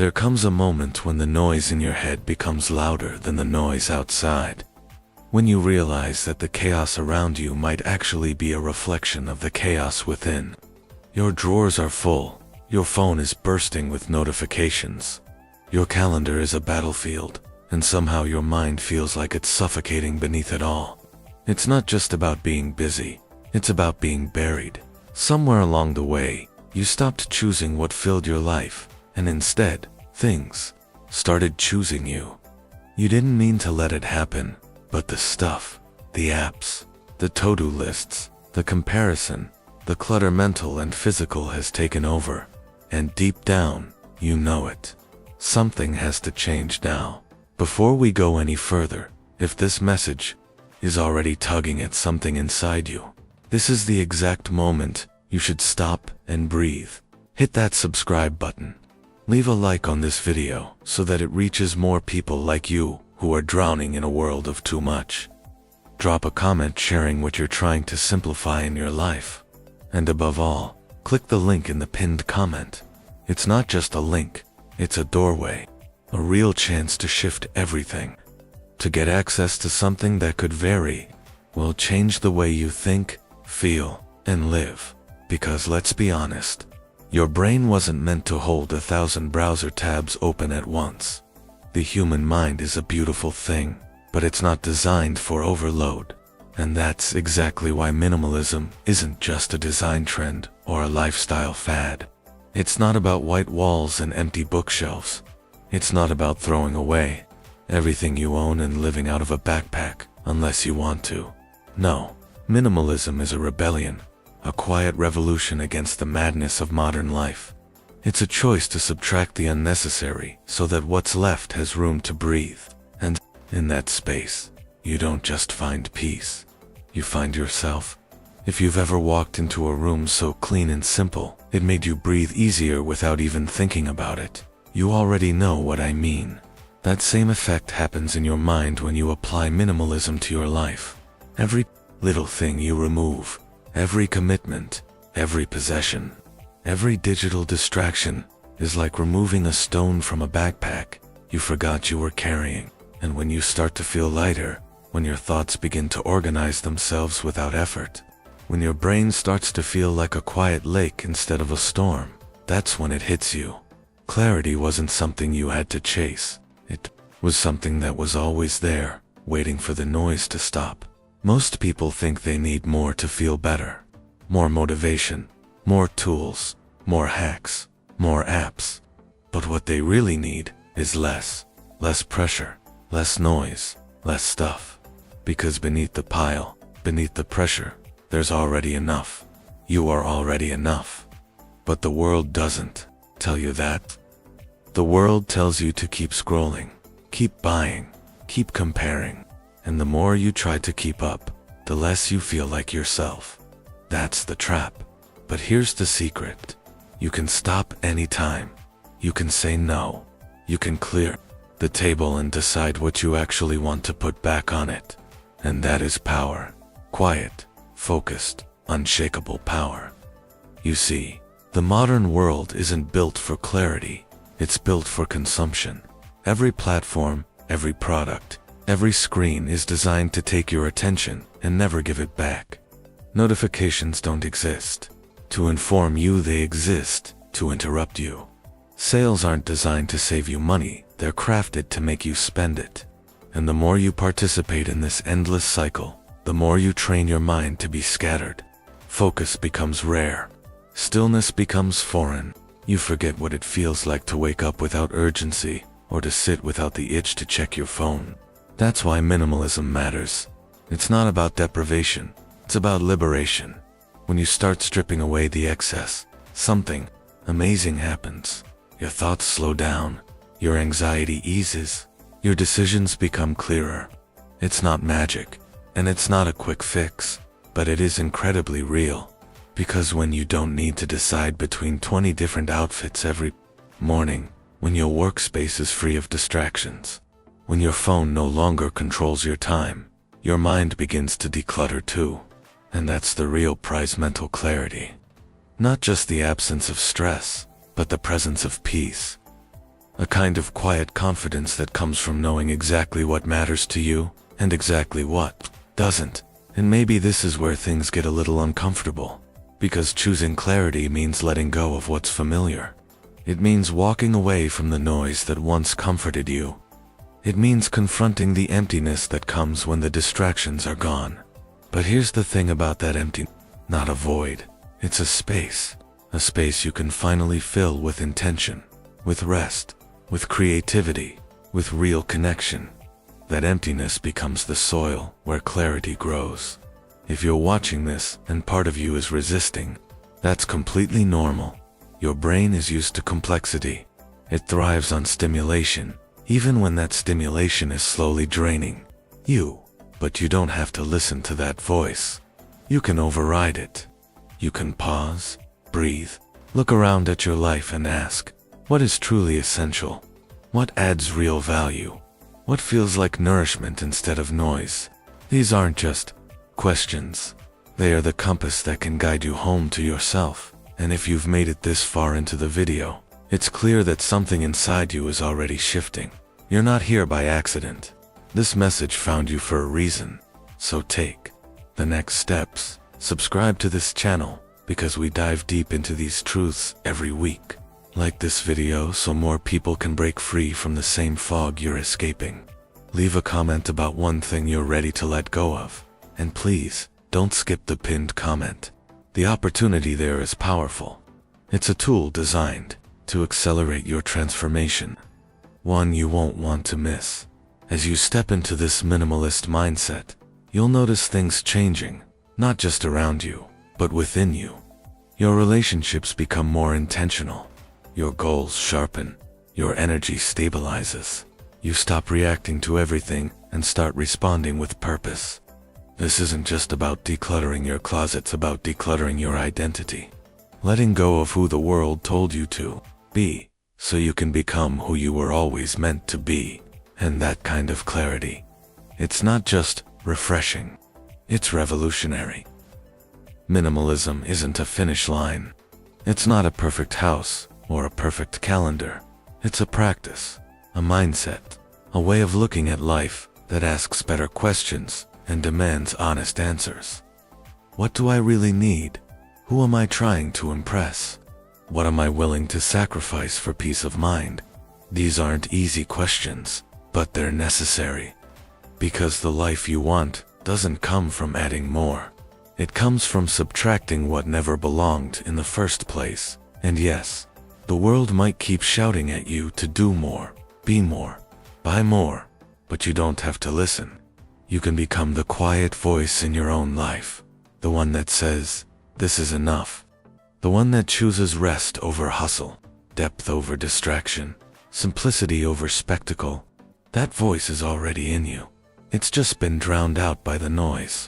There comes a moment when the noise in your head becomes louder than the noise outside. When you realize that the chaos around you might actually be a reflection of the chaos within. Your drawers are full, your phone is bursting with notifications. Your calendar is a battlefield, and somehow your mind feels like it's suffocating beneath it all. It's not just about being busy, it's about being buried. Somewhere along the way, you stopped choosing what filled your life, and instead, things started choosing you. You didn't mean to let it happen, but the stuff, the apps, the to-do lists, the comparison, the clutter mental and physical has taken over. And deep down, you know it. Something has to change now. Before we go any further, if this message is already tugging at something inside you, this is the exact moment you should stop and breathe. Hit that subscribe button. Leave a like on this video so that it reaches more people like you who are drowning in a world of too much. Drop a comment sharing what you're trying to simplify in your life. And above all, click the link in the pinned comment. It's not just a link, it's a doorway, a real chance to shift everything. To get access to something that could change the way you think, feel, and live. Because let's be honest, your brain wasn't meant to hold 1,000 browser tabs open at once. The human mind is a beautiful thing, but it's not designed for overload. And that's exactly why minimalism isn't just a design trend or a lifestyle fad. It's not about white walls and empty bookshelves. It's not about throwing away everything you own and living out of a backpack unless you want to. No, minimalism is a rebellion, a quiet revolution against the madness of modern life. It's a choice to subtract the unnecessary so that what's left has room to breathe. And in that space, you don't just find peace, you find yourself. If you've ever walked into a room so clean and simple, it made you breathe easier without even thinking about it, you already know what I mean. That same effect happens in your mind when you apply minimalism to your life. Every little thing you remove, every commitment, every possession, every digital distraction is like removing a stone from a backpack you forgot you were carrying. And when you start to feel lighter, when your thoughts begin to organize themselves without effort, when your brain starts to feel like a quiet lake instead of a storm, that's when it hits you. Clarity wasn't something you had to chase. It was something that was always there, waiting for the noise to stop. Most people think they need more to feel better. More motivation, more tools, more hacks, more apps. But what they really need is less pressure, less noise, less stuff. Because beneath the pile, beneath the pressure, there's already enough. You are already enough. But the world doesn't tell you that. The world tells you to keep scrolling, keep buying, keep comparing. And the more you try to keep up, the less you feel like yourself. That's the trap. But here's the secret. You can stop anytime. You can say no. You can clear the table and decide what you actually want to put back on it. And that is power. Quiet, focused, unshakable power. You see, the modern world isn't built for clarity. It's built for consumption. Every platform, every product, every screen is designed to take your attention and never give it back. Notifications don't exist to inform you, they exist to interrupt you. Sales aren't designed to save you money, they're crafted to make you spend it. And the more you participate in this endless cycle, the more you train your mind to be scattered. Focus becomes rare. Stillness becomes foreign. You forget what it feels like to wake up without urgency, or to sit without the itch to check your phone. That's why minimalism matters. It's not about deprivation, it's about liberation. When you start stripping away the excess, something amazing happens. Your thoughts slow down, your anxiety eases, your decisions become clearer. It's not magic, and it's not a quick fix, but it is incredibly real. Because when you don't need to decide between 20 different outfits every morning, when your workspace is free of distractions, when your phone no longer controls your time, your mind begins to declutter too. And that's the real prize: mental clarity. Not just the absence of stress, but the presence of peace. A kind of quiet confidence that comes from knowing exactly what matters to you and exactly what doesn't. And maybe this is where things get a little uncomfortable, because choosing clarity means letting go of what's familiar. It means walking away from the noise that once comforted you. It means confronting the emptiness that comes when the distractions are gone. But here's the thing about that empty, not a void. It's a space you can finally fill with intention, with rest, with creativity, with real connection. That emptiness becomes the soil where clarity grows. If you're watching this and part of you is resisting, that's completely normal. Your brain is used to complexity. It thrives on stimulation, even when that stimulation is slowly draining you. But you don't have to listen to that voice. You can override it. You can pause, breathe, look around at your life and ask, what is truly essential? What adds real value? What feels like nourishment instead of noise? These aren't just questions. They are the compass that can guide you home to yourself. And if you've made it this far into the video, it's clear that something inside you is already shifting. You're not here by accident. This message found you for a reason. So take the next steps. Subscribe to this channel, because we dive deep into these truths every week. Like this video so more people can break free from the same fog you're escaping. Leave a comment about one thing you're ready to let go of. And please, don't skip the pinned comment. The opportunity there is powerful. It's a tool designed to accelerate your transformation. One you won't want to miss. As you step into this minimalist mindset, you'll notice things changing, not just around you, but within you. Your relationships become more intentional. Your goals sharpen. Your energy stabilizes. You stop reacting to everything and start responding with purpose. This isn't just about decluttering your closet, it's about decluttering your identity. Letting go of who the world told you to be, so you can become who you were always meant to be. And that kind of clarity, it's not just refreshing, it's revolutionary. Minimalism isn't a finish line. It's not a perfect house or a perfect calendar. It's a practice, a mindset, a way of looking at life that asks better questions and demands honest answers. What do I really need? Who am I trying to impress? What am I willing to sacrifice for peace of mind? These aren't easy questions, but they're necessary. Because the life you want doesn't come from adding more. It comes from subtracting what never belonged in the first place. And yes, the world might keep shouting at you to do more, be more, buy more, but you don't have to listen. You can become the quiet voice in your own life, the one that says, this is enough. The one that chooses rest over hustle, depth over distraction, simplicity over spectacle. That voice is already in you. It's just been drowned out by the noise.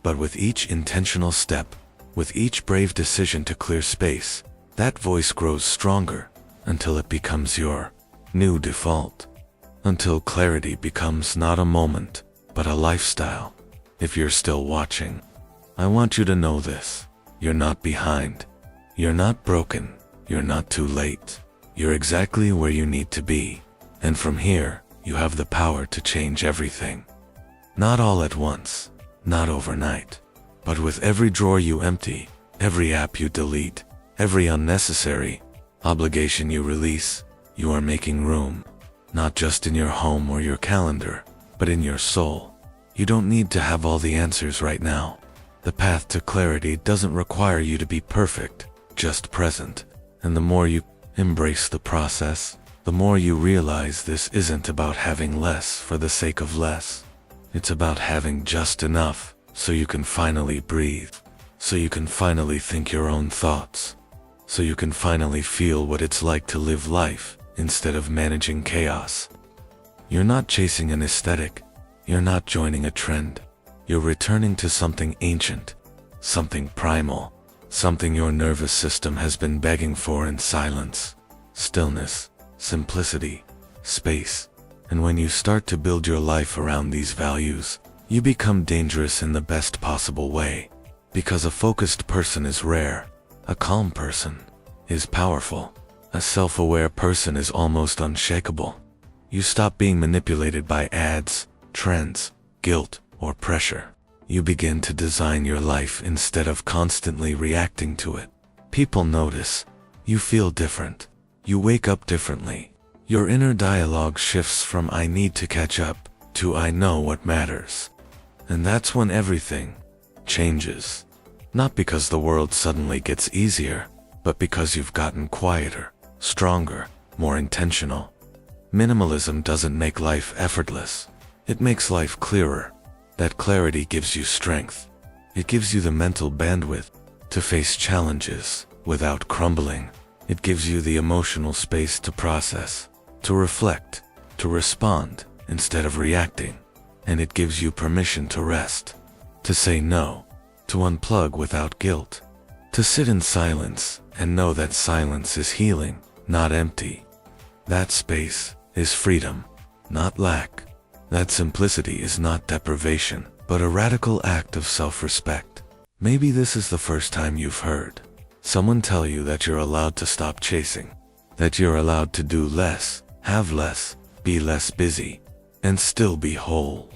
But with each intentional step, with each brave decision to clear space, that voice grows stronger until it becomes your new default. Until clarity becomes not a moment, but a lifestyle. If you're still watching, I want you to know this. You're not behind. You're not broken. You're not too late. You're exactly where you need to be. And from here, you have the power to change everything. Not all at once, not overnight, but with every drawer you empty, every app you delete, every unnecessary obligation you release, you are making room. Not just in your home or your calendar, but in your soul. You don't need to have all the answers right now. The path to clarity doesn't require you to be perfect, just present. And the more you embrace the process, the more you realize this isn't about having less for the sake of less. It's about having just enough so you can finally breathe, so you can finally think your own thoughts, so you can finally feel what it's like to live life instead of managing chaos. You're not chasing an aesthetic. You're not joining a trend. You're returning to something ancient, something primal, something your nervous system has been begging for in silence. Stillness, simplicity, space. And when you start to build your life around these values, you become dangerous in the best possible way. Because a focused person is rare. A calm person is powerful. A self-aware person is almost unshakable. You stop being manipulated by ads, trends, guilt, or pressure. You begin to design your life instead of constantly reacting to it. People notice. You feel different. You wake up differently. Your inner dialogue shifts from "I need to catch up" to "I know what matters." And that's when everything changes. Not because the world suddenly gets easier, but because you've gotten quieter, stronger, more intentional. Minimalism doesn't make life effortless. It makes life clearer. That clarity gives you strength. It gives you the mental bandwidth to face challenges without crumbling. It gives you the emotional space to process, to reflect, to respond instead of reacting. And it gives you permission to rest, to say no, to unplug without guilt, to sit in silence and know that silence is healing, not empty. That space is freedom, not lack. That simplicity is not deprivation, but a radical act of self-respect. Maybe this is the first time you've heard someone tell you that you're allowed to stop chasing, that you're allowed to do less, have less, be less busy, and still be whole.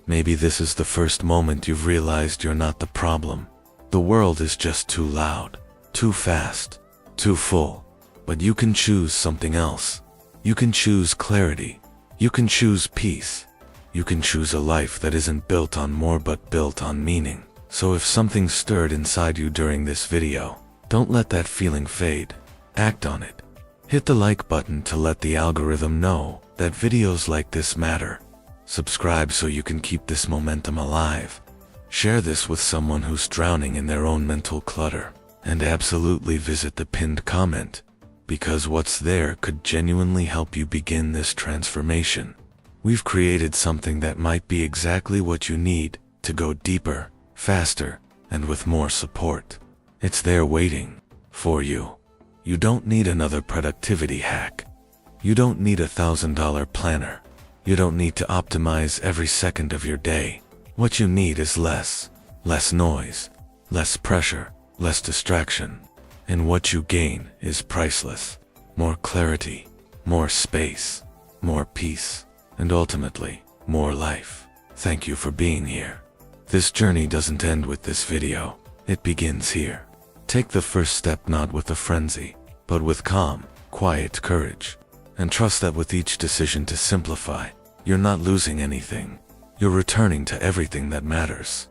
Maybe this is the first moment you've realized you're not the problem. The world is just too loud, too fast, too full. But you can choose something else. You can choose clarity. You can choose peace. You can choose a life that isn't built on more but built on meaning. So if something stirred inside you during this video, don't let that feeling fade. Act on it. Hit the like button to let the algorithm know that videos like this matter. Subscribe so you can keep this momentum alive. Share this with someone who's drowning in their own mental clutter. And absolutely visit the pinned comment, because what's there could genuinely help you begin this transformation. We've created something that might be exactly what you need to go deeper, faster, and with more support. It's there waiting for you. You don't need another productivity hack. You don't need a $1,000 planner. You don't need to optimize every second of your day. What you need is less noise, less pressure, less distraction. And what you gain is priceless. More clarity, more space, more peace, and ultimately, more life. Thank you for being here. This journey doesn't end with this video. It begins here. Take the first step not with a frenzy, but with calm, quiet courage. And trust that with each decision to simplify, you're not losing anything. You're returning to everything that matters.